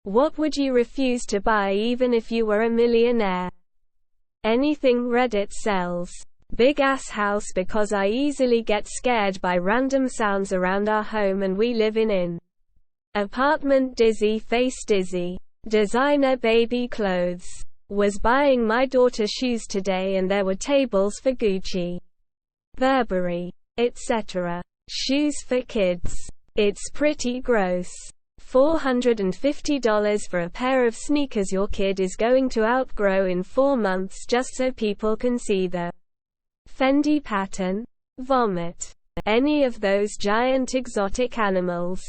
What would you refuse to buy even if you were a millionaire? Anything Reddit sells. Big ass house because I easily get scared by random sounds around our home and we live in. Apartment dizzy face dizzy. Designer baby clothes. Was buying my daughter shoes today and there were tables for Gucci, Burberry, etc. Shoes for kids. It's pretty gross. $450 for a pair of sneakers your kid is going to outgrow in 4 months just so people can see the Fendi pattern? Vomit. Any of those giant exotic animals.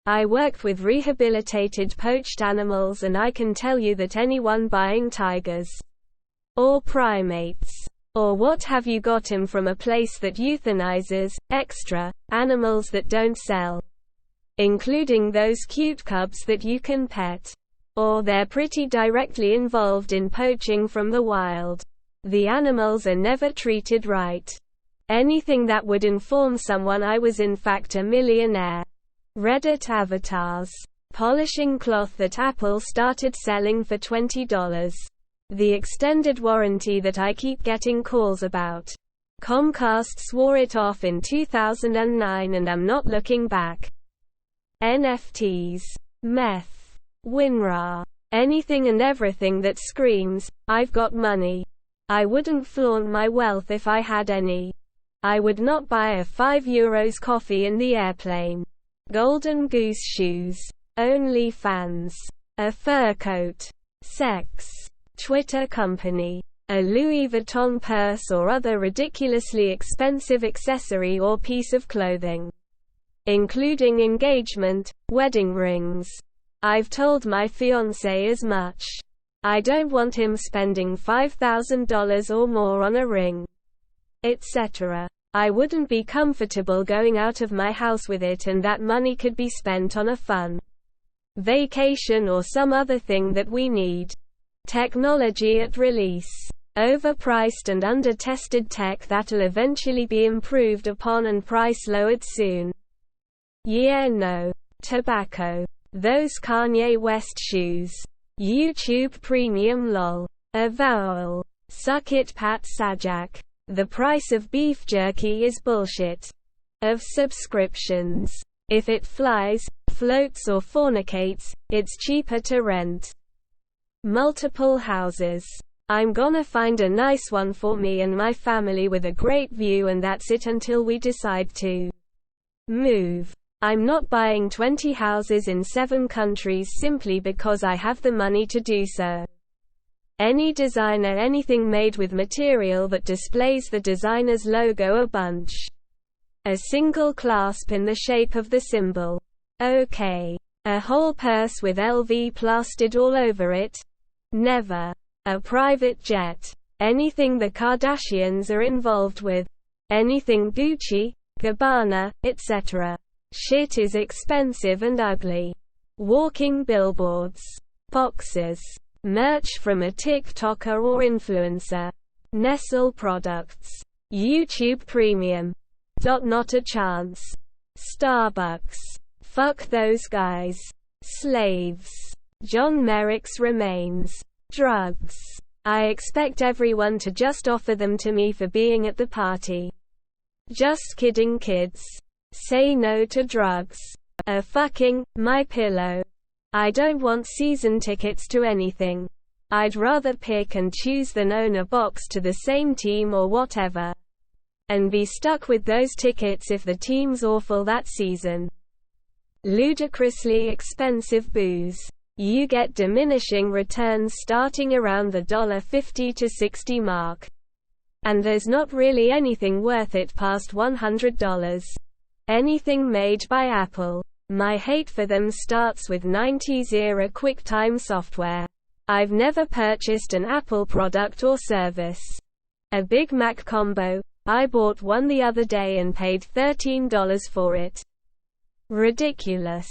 I work with rehabilitated poached animals and I can tell you that anyone buying tigers or primates or what have you got 'em from a place that euthanizes extra animals that don't sell, including those cute cubs that you can pet, or they're pretty directly involved in poaching from the wild. The animals are never treated right. Anything that would inform someone I was in fact a millionaire. Reddit avatars. Polishing cloth that Apple started selling for $20. The extended warranty that I keep getting calls about. Comcast swore it off in 2009 and I'm not looking back. NFTs. Meth. WinRAR. Anything and everything that screams, I've got money. I wouldn't flaunt my wealth if I had any. I would not buy a €5 coffee in the airplane. Golden Goose shoes. OnlyFans. A fur coat. Sex. Twitter company. A Louis Vuitton purse or other ridiculously expensive accessory or piece of clothing. Including engagement, wedding rings. I've told my fiancé as much. I don't want him spending $5,000 or more on a ring, etc. I wouldn't be comfortable going out of my house with it, and that money could be spent on a fun vacation or some other thing that we need. Technology at release. Overpriced and under-tested tech that'll eventually be improved upon and price lowered soon. Yeah, no. Tobacco. Those Kanye West shoes. YouTube Premium lol. Avowal. Suck it Pat Sajak. The price of beef jerky is bullshit. Of subscriptions. If it flies, floats or fornicates, it's cheaper to rent. Multiple houses. I'm gonna find a nice one for me and my family with a great view, and that's it until we decide to move. I'm not buying 20 houses in 7 countries simply because I have the money to do so. Any designer, anything made with material that displays the designer's logo a bunch. A single clasp in the shape of the symbol. Okay. A whole purse with LV plastered all over it? Never. A private jet. Anything the Kardashians are involved with. Anything Gucci, Gabbana, etc. Shit is expensive and ugly. Walking billboards. Boxes. Merch from a TikToker or influencer. Nestle products. YouTube Premium. Not a chance. Starbucks. Fuck those guys. Slaves. John Merrick's remains. Drugs. I expect everyone to just offer them to me for being at the party. Just kidding, kids. Say no to drugs. A fucking My Pillow. I don't want season tickets to anything. I'd rather pick and choose than own a box to the same team or whatever. And be stuck with those tickets if the team's awful that season. Ludicrously expensive booze. You get diminishing returns starting around the $50 to $60 mark. And there's not really anything worth it past $100. Anything made by Apple. My hate for them starts with 90s-era QuickTime software. I've never purchased an Apple product or service. A Big Mac combo. I bought one the other day and paid $13 for it. Ridiculous.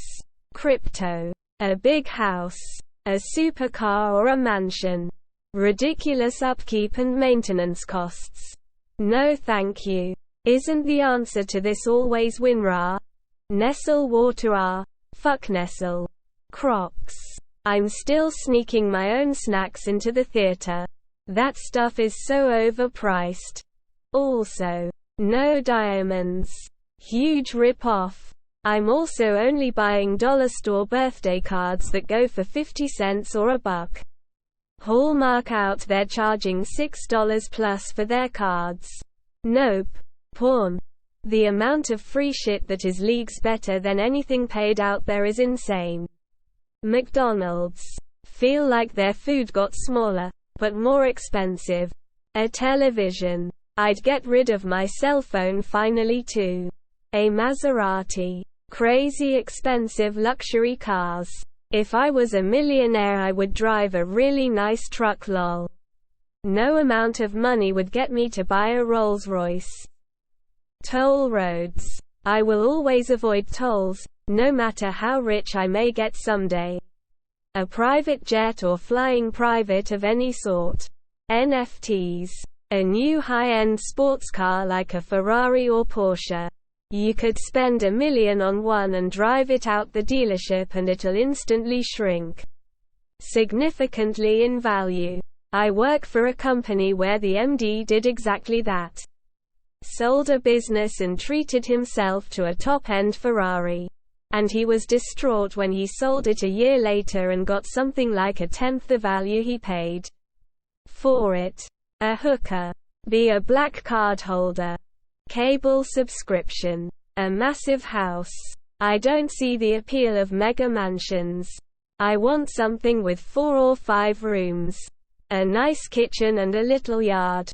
Crypto. A big house. A supercar or a mansion. Ridiculous upkeep and maintenance costs. No thank you. Isn't the answer to this always WinRAR? Nestle water R. Fuck Nestle. Crocs. I'm still sneaking my own snacks into the theater. That stuff is so overpriced. Also, no diamonds. Huge rip-off. I'm also only buying dollar store birthday cards that go for 50 cents or a buck. Hallmark out there charging $6 plus for their cards. Nope. Porn. The amount of free shit that is leagues better than anything paid out there is insane. McDonald's. Feel like their food got smaller, but more expensive. A television. I'd get rid of my cell phone finally too. A Maserati. Crazy expensive luxury cars. If I was a millionaire I would drive a really nice truck lol. No amount of money would get me to buy a Rolls-Royce. Toll roads. I will always avoid tolls, no matter how rich I may get someday. A private jet or flying private of any sort. NFTs. A new high-end sports car like a Ferrari or Porsche. You could spend $1 million on one and drive it out the dealership and it'll instantly shrink significantly in value. I work for a company where the MD did exactly that. Sold a business and treated himself to a top-end Ferrari. And he was distraught when he sold it a year later and got something like 1/10 the value he paid for it. A hooker. Be a black card holder. Cable subscription. A massive house. I don't see the appeal of mega mansions. I want something with 4 or 5 rooms. A nice kitchen and a little yard.